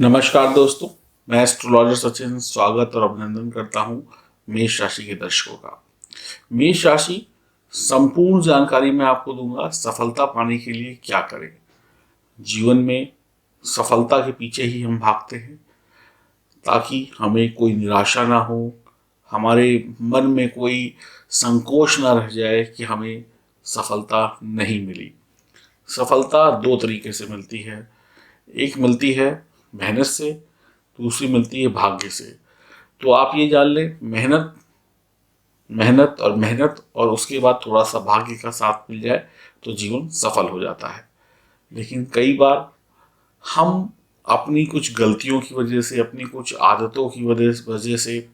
नमस्कार दोस्तों, मैं एस्ट्रोलॉजर सचिन स्वागत और अभिनंदन करता हूं मेष राशि के दर्शकों का। मेष राशि संपूर्ण जानकारी मैं आपको दूंगा। सफलता पाने के लिए क्या करें। जीवन में सफलता के पीछे ही हम भागते हैं ताकि हमें कोई निराशा ना हो, हमारे मन में कोई संकोच ना रह जाए कि हमें सफलता नहीं मिली। सफलता दो तरीके से मिलती है। एक मिलती है मेहनत से, दूसरी मिलती है भाग्य से। तो आप ये जान लें, मेहनत मेहनत और मेहनत और उसके बाद थोड़ा सा भाग्य का साथ मिल जाए तो जीवन सफल हो जाता है। लेकिन कई बार हम अपनी कुछ गलतियों की वजह से, अपनी कुछ आदतों की वजह से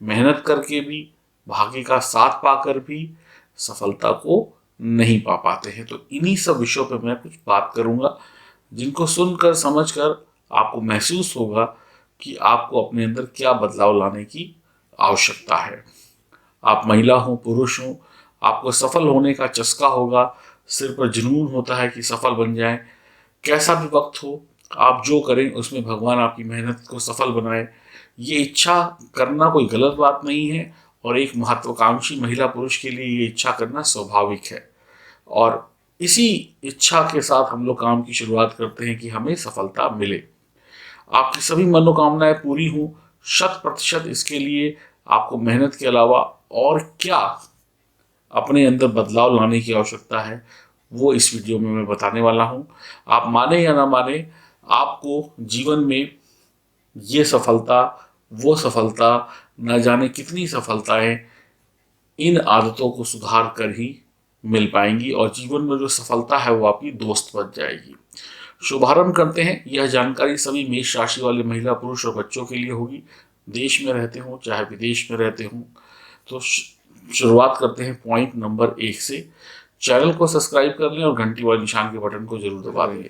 मेहनत करके भी, भाग्य का साथ पाकर भी सफलता को नहीं पा पाते हैं। तो इन्हीं सब विषयों पर मैं कुछ बात करूंगा जिनको सुनकर समझकर आपको महसूस होगा कि आपको अपने अंदर क्या बदलाव लाने की आवश्यकता है। आप महिला हो, पुरुष हो, आपको सफल होने का चस्का होगा, सिर पर जुनून होता है कि सफल बन जाएं। कैसा भी वक्त हो, आप जो करें उसमें भगवान आपकी मेहनत को सफल बनाए, ये इच्छा करना कोई गलत बात नहीं है। और एक महत्वाकांक्षी महिला पुरुष के लिए ये इच्छा करना स्वाभाविक है। और इसी इच्छा के साथ हम लोग काम की शुरुआत करते हैं कि हमें सफलता मिले, आपकी सभी मनोकामनाएं पूरी हों 100%। इसके लिए आपको मेहनत के अलावा और क्या अपने अंदर बदलाव लाने की आवश्यकता है, वो इस वीडियो में मैं बताने वाला हूँ। आप माने या ना माने, आपको जीवन में ये सफलता, वो सफलता, न जाने कितनी सफलताएं इन आदतों को सुधार कर ही मिल पाएंगी और जीवन में जो सफलता है वो आपकी दोस्त बन जाएगी। शुभारंभ करते हैं। यह जानकारी सभी मेष राशि वाले महिला, पुरुष और बच्चों के लिए होगी। देश में रहते हों चाहे विदेश में रहते हों। तो शुरुआत करते हैं पॉइंट नंबर 1 से। चैनल को सब्सक्राइब कर लें और घंटी वाले निशान के बटन को जरूर दबा दें।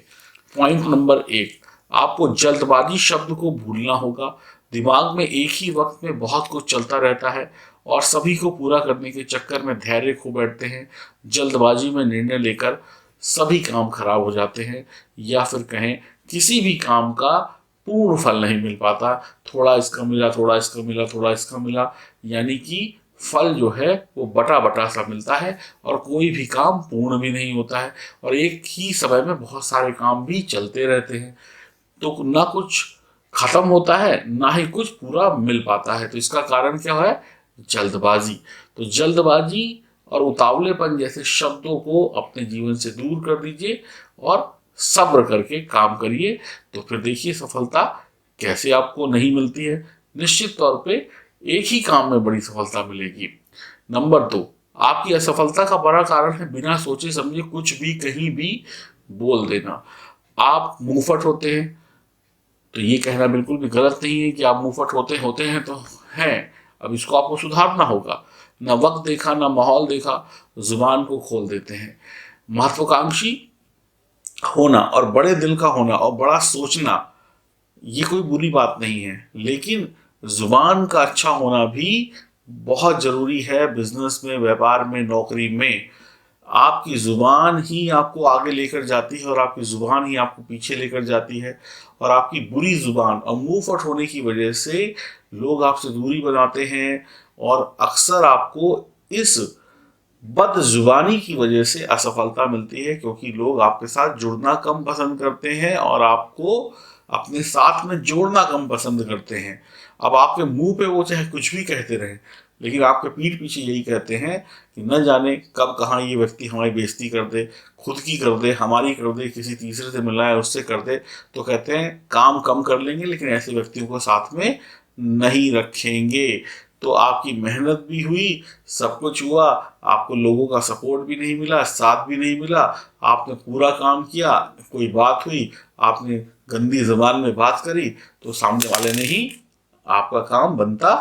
पॉइंट नंबर 1, आपको जल्दबाजी शब्द को भूलना होगा। दिमाग में एक ही वक्त में बहुत कुछ चलता रहता है और सभी को पूरा करने के चक्कर में धैर्य खो बैठते हैं। जल्दबाजी में निर्णय लेकर सभी काम खराब हो जाते हैं, या फिर कहें किसी भी काम का पूर्ण फल नहीं मिल पाता। थोड़ा इसका मिला, थोड़ा इसका मिला, थोड़ा इसका मिला, यानी कि फल जो है वो बटा बटा सा मिलता है और कोई भी काम पूर्ण भी नहीं होता है और एक ही समय में बहुत सारे काम भी चलते रहते हैं। तो ना कुछ खत्म होता है, ना ही कुछ पूरा मिल पाता है। तो इसका कारण क्या है? जल्दबाजी। तो जल्दबाजी और उतावलेपन जैसे शब्दों को अपने जीवन से दूर कर दीजिए और सब्र करके काम करिए। तो फिर देखिए सफलता कैसे आपको नहीं मिलती है। निश्चित तौर पे एक ही काम में बड़ी सफलता मिलेगी। नंबर 2, आपकी असफलता का बड़ा कारण है बिना सोचे समझे कुछ भी कहीं भी बोल देना। आप मुंहफट होते हैं, तो ये कहना बिल्कुल भी गलत नहीं है कि आप मुंहफट होते होते हैं तो हैं। अब इसको आपको सुधारना होगा। ना वक्त देखा, ना माहौल देखा, जुबान को खोल देते हैं। महत्वाकांक्षी होना और बड़े दिल का होना और बड़ा सोचना, ये कोई बुरी बात नहीं है, लेकिन जुबान का अच्छा होना भी बहुत जरूरी है। बिजनेस में, व्यापार में, नौकरी में आपकी जुबान ही आपको आगे लेकर जाती है और आपकी जुबान ही आपको पीछे लेकर जाती है। और आपकी बुरी जुबान और मुंह फट होने की वजह से लोग आपसे दूरी बनाते हैं और अक्सर आपको इस बद जुबानी की वजह से असफलता मिलती है, क्योंकि लोग आपके साथ जुड़ना कम पसंद करते हैं और आपको अपने साथ में जोड़ना कम पसंद करते हैं। अब आपके मुंह पे वो चाहे कुछ भी कहते रहें, लेकिन आपके पीठ पीछे यही कहते हैं कि न जाने कब कहाँ ये व्यक्ति हमारी बेइज्जती कर दे, खुद की कर दे, हमारी कर दे, किसी तीसरे से मिलाए उससे कर दे। तो कहते हैं काम कम कर लेंगे लेकिन ऐसे व्यक्तियों को साथ में नहीं रखेंगे। तो आपकी मेहनत भी हुई, सब कुछ हुआ, आपको लोगों का सपोर्ट भी नहीं मिला, साथ भी नहीं मिला, आपने पूरा काम किया, कोई बात हुई, आपने गंदी जबान में बात करी, तो सामने वाले ने ही आपका काम बनता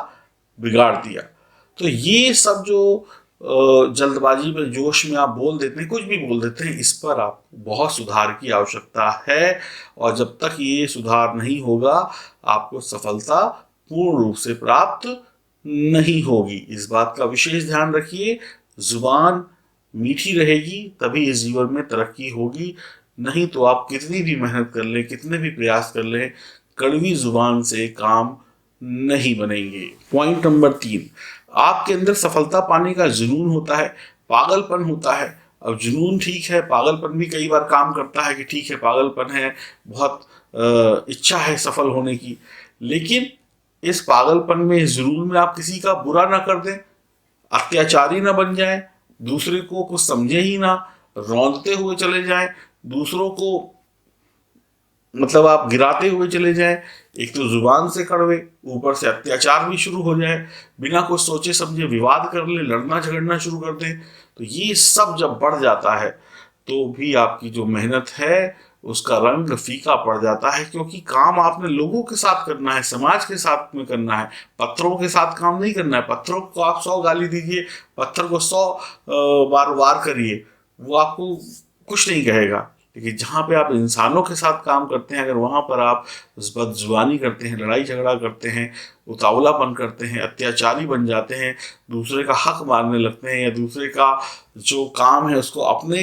बिगाड़ दिया। तो ये सब जो जल्दबाजी में, जोश में आप बोल देते हैं, कुछ भी बोल देते हैं, इस पर आप बहुत सुधार की आवश्यकता है। और जब तक ये सुधार नहीं होगा आपको सफलता पूर्ण रूप से प्राप्त नहीं होगी। इस बात का विशेष ध्यान रखिए। जुबान मीठी रहेगी तभी इस जीवन में तरक्की होगी, नहीं तो आप कितनी भी मेहनत कर लें, कितने भी प्रयास कर लें, कड़वी जुबान से काम नहीं बनेंगे। पॉइंट नंबर 3, आपके अंदर सफलता पाने का जुनून होता है, पागलपन होता है। अब जुनून ठीक है, पागलपन भी कई बार काम करता है कि ठीक है पागलपन है, बहुत इच्छा है सफल होने की, लेकिन इस पागलपन में, इस जुनून में आप किसी का बुरा ना कर दें, अत्याचारी ना बन जाए, दूसरे को कुछ समझे ही ना, रौंदते हुए चले जाएं, दूसरों को मतलब आप गिराते हुए चले जाएं। एक तो जुबान से कड़वे, ऊपर से अत्याचार भी शुरू हो जाए, बिना कुछ सोचे समझे विवाद कर ले, लड़ना झगड़ना शुरू कर दें, तो ये सब जब बढ़ जाता है तो भी आपकी जो मेहनत है उसका रंग फीका पड़ जाता है, क्योंकि काम आपने लोगों के साथ करना है, समाज के साथ में करना है, पत्थरों के साथ काम नहीं करना है। पत्थरों को आप 100 गाली दीजिए, पत्थर को 100 बार वार करिए, वो आपको कुछ नहीं कहेगा। लेकिन जहाँ पे आप इंसानों के साथ काम करते हैं, अगर वहाँ पर आप बदजुबानी करते हैं, लड़ाई झगड़ा करते हैं, उतावलापन करते हैं, अत्याचारी बन जाते हैं, दूसरे का हक मारने लगते हैं, या दूसरे का जो काम है उसको अपने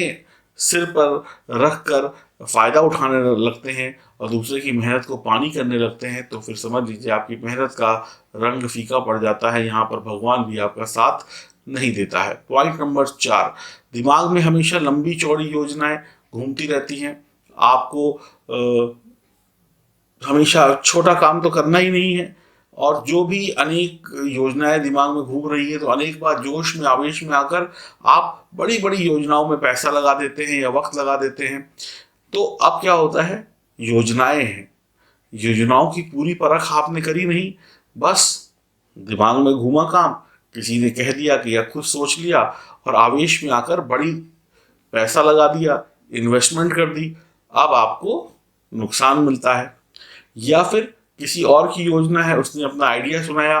सिर पर रख कर फ़ायदा उठाने लगते हैं और दूसरे की मेहनत को पानी करने लगते हैं, तो फिर समझ लीजिए आपकी मेहनत का रंग फीका पड़ जाता है। यहाँ पर भगवान भी आपका साथ नहीं देता है। पॉइंट नंबर 4, दिमाग में हमेशा लंबी चौड़ी योजनाएं घूमती रहती हैं। आपको हमेशा छोटा काम तो करना ही नहीं है, और जो भी अनेक योजनाएं दिमाग में घूम रही है, तो अनेक बार जोश में आवेश में आकर आप बड़ी बड़ी योजनाओं में पैसा लगा देते हैं या वक्त लगा देते हैं। तो अब क्या होता है, योजनाएं हैं, योजनाओं की पूरी परख आपने करी नहीं, बस दिमाग में घूमा काम, किसी ने कह दिया कि या खुद सोच लिया और आवेश में आकर बड़ी पैसा लगा दिया, इन्वेस्टमेंट कर दी, अब आपको नुकसान मिलता है। या फिर किसी और की योजना है, उसने अपना आइडिया सुनाया,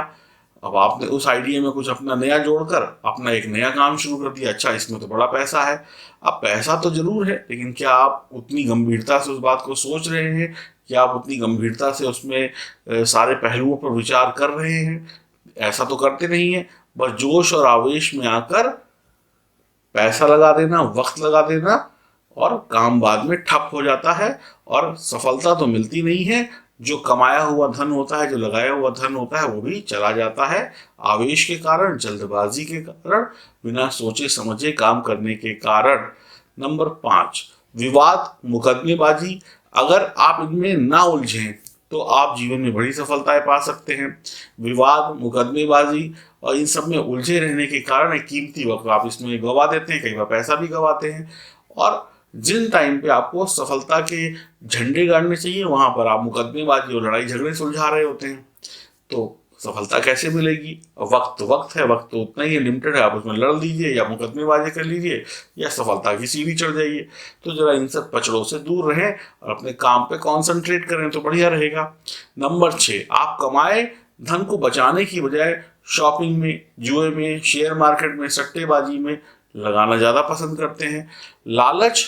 अब आपने उस आइडिया में कुछ अपना नया जोड़कर अपना एक नया काम शुरू कर दिया, अच्छा इसमें तो बड़ा पैसा है। अब पैसा तो जरूर है, लेकिन क्या आप उतनी गंभीरता से उस बात को सोच रहे हैं, क्या आप उतनी गंभीरता से उसमें सारे पहलुओं पर विचार कर रहे हैं? ऐसा तो करते नहीं है, बस जोश और आवेश में आकर पैसा लगा देना, वक्त लगा देना, और काम बाद में ठप हो जाता है और सफलता तो मिलती नहीं है। जो कमाया हुआ धन होता है, जो लगाया हुआ धन होता है, वो भी चला जाता है आवेश के कारण, जल्दबाजी के कारण, बिना सोचे समझे काम करने के कारण। नंबर 5, विवाद मुकदमेबाजी। अगर आप इनमें ना उलझें तो आप जीवन में बड़ी सफलताएं पा सकते हैं। विवाद, मुकदमेबाजी और इन सब में उलझे रहने के कारण एक कीमती वक्त आप इसमें गवा देते हैं, कई बार पैसा भी गवाते हैं। और जिन टाइम पे आपको सफलता के झंडे गाड़ने चाहिए, वहां पर आप मुकदमेबाजी और लड़ाई झगड़े सुलझा रहे होते हैं, तो सफलता कैसे मिलेगी? वक्त वक्त है, वक्त तो उतना ही लिमिटेड है, आप उसमें लड़ लीजिए या मुकदमेबाजी कर लीजिए या सफलता की सीढ़ी चढ़ जाइए। तो जरा इन सब पचड़ों से दूर रहें और अपने काम पे कॉन्सेंट्रेट करें तो बढ़िया रहेगा। नंबर 6, आप कमाए धन को बचाने की बजाय शॉपिंग में, जुए में, शेयर मार्केट में, सट्टेबाजी में लगाना ज़्यादा पसंद करते हैं। लालच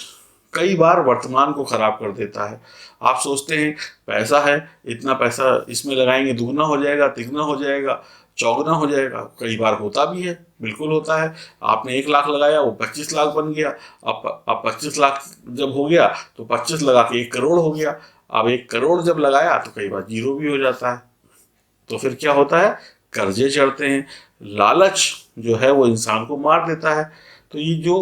कई बार वर्तमान को खराब कर देता है। आप सोचते हैं पैसा है, इतना पैसा इसमें लगाएंगे, दुगना हो जाएगा, तिगना हो जाएगा, चौगुना हो जाएगा। कई बार होता भी है, बिल्कुल होता है। आपने 1 लाख लगाया, वो 25 लाख बन गया। अब 25 लाख जब हो गया तो 25 लगा के 1 करोड़ हो गया। अब 1 करोड़ जब लगाया तो कई बार जीरो भी हो जाता है। तो फिर क्या होता है, कर्जे चढ़ते हैं। लालच जो है वो इंसान को मार देता है। तो ये जो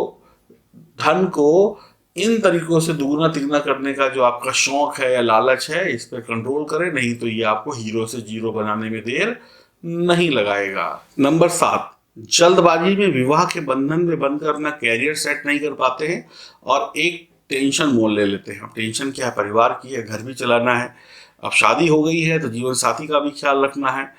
धन को इन तरीकों से दुगना तिगना करने का जो आपका शौक है या लालच है, इस पर कंट्रोल करें, नहीं तो ये आपको हीरो से जीरो बनाने में देर नहीं लगाएगा। नंबर 7, जल्दबाजी में विवाह के बंधन में बंधकर अपना कैरियर सेट नहीं कर पाते हैं और एक टेंशन मोल ले लेते हैं। अब टेंशन क्या है, परिवार की है, घर भी चलाना है, अब शादी हो गई है तो जीवन साथी का भी ख्याल रखना है।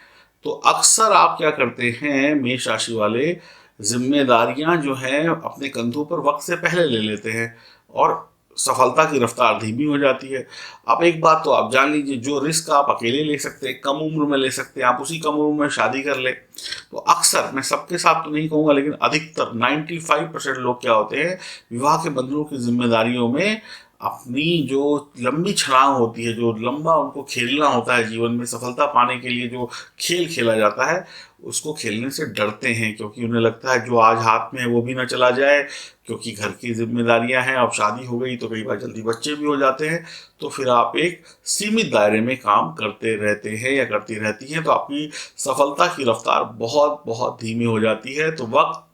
तो अक्सर आप क्या करते हैं, मेष राशि वाले, जिम्मेदारियां जो हैं अपने कंधों पर वक्त से पहले ले लेते हैं और सफलता की रफ्तार धीमी हो जाती है। अब एक बात तो आप जान लीजिए, जो रिस्क आप अकेले ले सकते हैं, कम उम्र में ले सकते हैं, आप उसी कम उम्र में शादी कर ले। तो अक्सर, मैं सबके साथ तो नहीं कहूँगा, लेकिन अधिकतर 95% लोग क्या होते हैं, विवाह के बंधनों की जिम्मेदारियों में अपनी जो लंबी छलांग होती है, जो लंबा उनको खेलना होता है जीवन में, सफलता पाने के लिए जो खेल खेला जाता है, उसको खेलने से डरते हैं, क्योंकि उन्हें लगता है जो आज हाथ में है वो भी ना चला जाए, क्योंकि घर की जिम्मेदारियां हैं। अब शादी हो गई तो कई बार जल्दी बच्चे भी हो जाते हैं, तो फिर आप एक सीमित दायरे में काम करते रहते हैं या करती रहती हैं, तो आपकी सफलता की रफ्तार बहुत बहुत धीमी हो जाती है। तो वक्त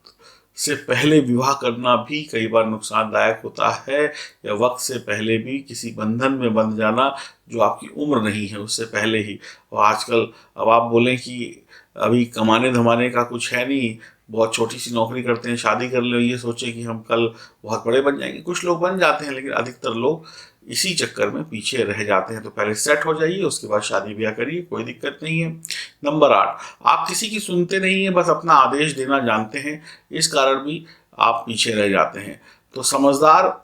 से पहले विवाह करना भी कई बार नुकसानदायक होता है, या वक्त से पहले भी किसी बंधन में बंध जाना जो आपकी उम्र नहीं है उससे पहले ही। और आजकल अब आप बोलें कि अभी कमाने धमाने का कुछ है नहीं, बहुत छोटी सी नौकरी करते हैं, शादी कर ले, ये सोचे कि हम कल बहुत बड़े बन जाएंगे। कुछ लोग बन जाते हैं, लेकिन अधिकतर लोग इसी चक्कर में पीछे रह जाते हैं। तो पहले सेट हो जाइए, उसके बाद शादी ब्याह करिए, कोई दिक्कत नहीं है। नंबर 8, आप किसी की सुनते नहीं हैं, बस अपना आदेश देना जानते हैं, इस कारण भी आप पीछे रह जाते हैं। तो समझदार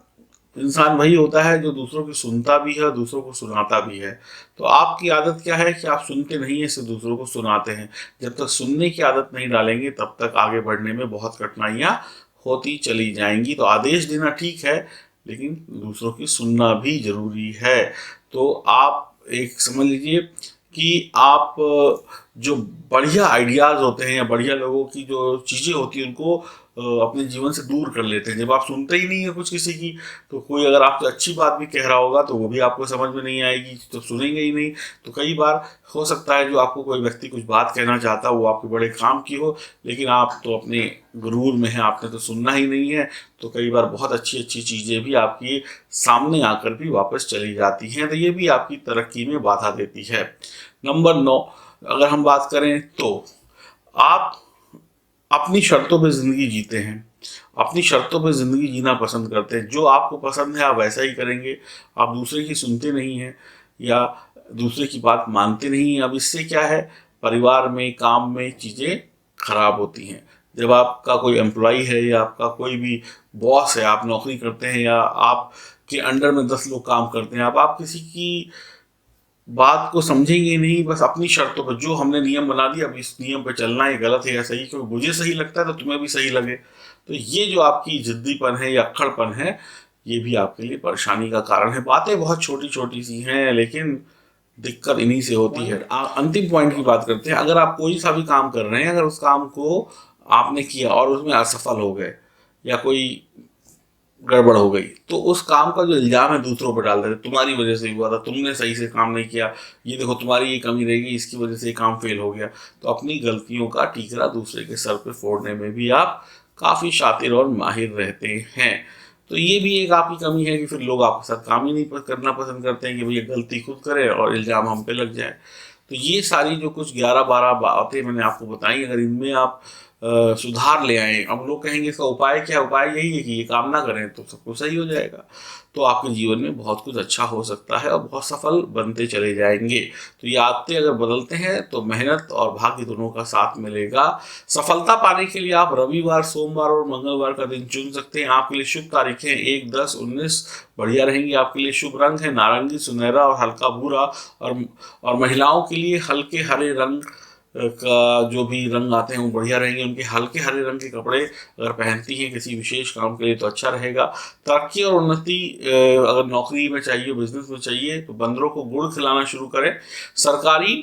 इंसान वही होता है जो दूसरों की सुनता भी है, दूसरों को सुनाता भी है। तो आपकी आदत क्या है कि आप सुनते नहीं है, सिर्फ दूसरों को सुनाते हैं। जब तक सुनने की आदत नहीं डालेंगे, तब तक आगे बढ़ने में बहुत कठिनाइयाँ होती चली जाएंगी। तो आदेश देना ठीक है, लेकिन दूसरों की सुनना भी जरूरी है। तो आप एक समझ लीजिए कि आप जो बढ़िया आइडियाज़ होते हैं या बढ़िया लोगों की जो चीज़ें होती हैं, उनको अपने जीवन से दूर कर लेते हैं। जब आप सुनते ही नहीं है कुछ किसी की, तो कोई अगर आपको अच्छी बात भी कह रहा होगा तो वो भी आपको समझ में नहीं आएगी, तो सुनेंगे ही नहीं। तो कई बार हो सकता है जो आपको कोई व्यक्ति कुछ बात कहना चाहता हो वो आपके बड़े काम की हो, लेकिन आप तो अपने गुरूर में हैं, आपने तो सुनना ही नहीं है। तो कई बार बहुत अच्छी अच्छी चीज़ें भी आपकी सामने आकर भी वापस चली जाती हैं, तो ये भी आपकी तरक्की में बाधा देती है। नंबर 9, अगर हम बात करें तो आप अपनी शर्तों पे ज़िंदगी जीते हैं, अपनी शर्तों पे ज़िंदगी जीना पसंद करते हैं। जो आपको पसंद है आप वैसा ही करेंगे, आप दूसरे की सुनते नहीं हैं या दूसरे की बात मानते नहीं हैं। अब इससे क्या है, परिवार में, काम में चीज़ें खराब होती हैं। जब आपका कोई एम्प्लॉय है या आपका कोई भी बॉस है, आप नौकरी करते हैं या आपके अंडर में 10 लोग काम करते हैं, अब आप किसी की बात को समझेंगे नहीं, बस अपनी शर्तों पर, जो हमने नियम बना दिया अब इस नियम पे चलना है, गलत है या सही, क्योंकि मुझे सही लगता है तो तुम्हें भी सही लगे। तो ये जो आपकी जिद्दीपन है या अक्खड़पन है, ये भी आपके लिए परेशानी का कारण है। बातें बहुत छोटी छोटी सी हैं, लेकिन दिक्कत इन्हीं से होती है। अंतिम पॉइंट की बात करते हैं। अगर आप कोई सा भी काम कर रहे हैं, अगर उस काम को आपने किया और उसमें असफल हो गए या कोई गड़बड़ हो गई, तो उस काम का जो इल्जाम है दूसरों पर डाल देते, तुम्हारी वजह से हुआ था, तुमने सही से काम नहीं किया, ये देखो तुम्हारी ये कमी रहेगी, इसकी वजह से ये काम फेल हो गया। तो अपनी गलतियों का ठीकरा दूसरे के सर पे फोड़ने में भी आप काफ़ी शातिर और माहिर रहते हैं। तो ये भी एक आपकी कमी है कि फिर लोग आपके साथ काम ही नहीं करना पसंद करते हैं, कि भैया गलती खुद करे और इल्ज़ाम हम पे लग जाए। तो ये सारी जो कुछ 11-12 बातें मैंने आपको बताई, अगर इनमें आप सुधार ले आए, अब लोग कहेंगे इसका उपाय क्या है, उपाय यही है कि ये काम ना करें तो सब कुछ सही हो जाएगा। तो आपके जीवन में बहुत कुछ अच्छा हो सकता है और बहुत सफल बनते चले जाएंगे। तो ये आदतें अगर बदलते हैं तो मेहनत और भाग्य दोनों का साथ मिलेगा। सफलता पाने के लिए आप रविवार, सोमवार और मंगलवार का दिन चुन सकते हैं। आपके लिए शुभ तारीखें 1, 10, 19 बढ़िया रहेंगी। आपके लिए शुभ रंग है नारंगी, सुनहरा और हल्का भूरा। और महिलाओं के लिए हल्के हरे रंग का जो भी रंग आते हैं वो बढ़िया रहेंगे। उनके हल्के हरे रंग के कपड़े अगर पहनती हैं किसी विशेष काम के लिए तो अच्छा रहेगा। तरक्की और उन्नति अगर नौकरी में चाहिए, बिजनेस में चाहिए, तो बंदरों को गुड़ खिलाना शुरू करें। सरकारी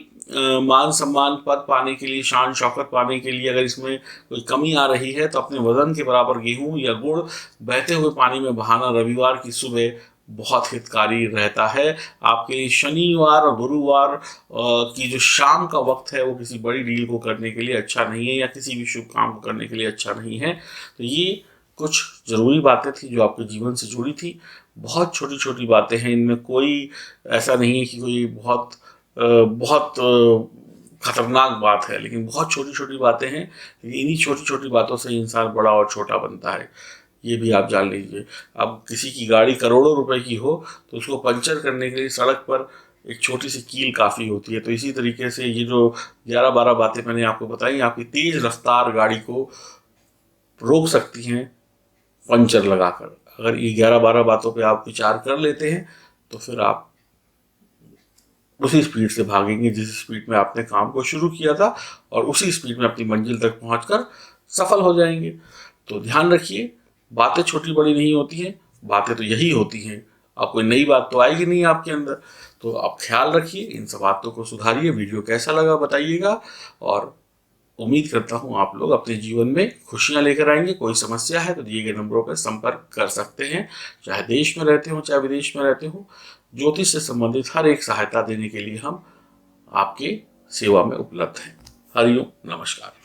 मान सम्मान, पद पाने के लिए, शान शौकत पाने के लिए अगर इसमें कोई कमी आ रही है तो अपने वजन के बराबर गेहूं या गुड़ बहते हुए पानी में बहाना रविवार की सुबह बहुत हितकारी रहता है। आपके लिए शनिवार और गुरुवार की जो शाम का वक्त है वो किसी बड़ी डील को करने के लिए अच्छा नहीं है या किसी भी शुभ काम को करने के लिए अच्छा नहीं है। तो ये कुछ ज़रूरी बातें थी जो आपके जीवन से जुड़ी थी। बहुत छोटी छोटी बातें हैं, इनमें कोई ऐसा नहीं है कि कोई बहुत खतरनाक बात है, लेकिन बहुत छोटी छोटी बातें हैं। इन्हीं छोटी छोटी बातों से इंसान बड़ा और छोटा बनता है, ये भी आप जान लीजिए। अब किसी की गाड़ी करोड़ों रुपए की हो तो उसको पंचर करने के लिए सड़क पर एक छोटी सी कील काफ़ी होती है। तो इसी तरीके से ये जो 11-12 बातें मैंने आपको बताई, आपकी तेज़ रफ्तार गाड़ी को रोक सकती हैं पंचर लगाकर। अगर ये 11-12 बातों पे आप विचार कर लेते हैं तो फिर आप उसी स्पीड से भागेंगे जिस स्पीड में आपने काम को शुरू किया था, और उसी स्पीड में अपनी मंजिल तक पहुंचकर सफल हो जाएंगे। तो ध्यान रखिए, बातें छोटी बड़ी नहीं होती हैं, बातें तो यही होती हैं, अब कोई नई बात तो आएगी नहीं आपके अंदर। तो आप ख्याल रखिए, इन सब बातों को सुधारिए। वीडियो कैसा लगा बताइएगा, और उम्मीद करता हूँ आप लोग अपने जीवन में खुशियाँ लेकर आएंगे। कोई समस्या है तो दिए गए नंबरों पर संपर्क कर सकते हैं, चाहे देश में रहते हो चाहे विदेश में रहते हो। ज्योतिष से संबंधित हर एक सहायता देने के लिए हम आपके सेवा में उपलब्ध हैं। हरिओम, नमस्कार।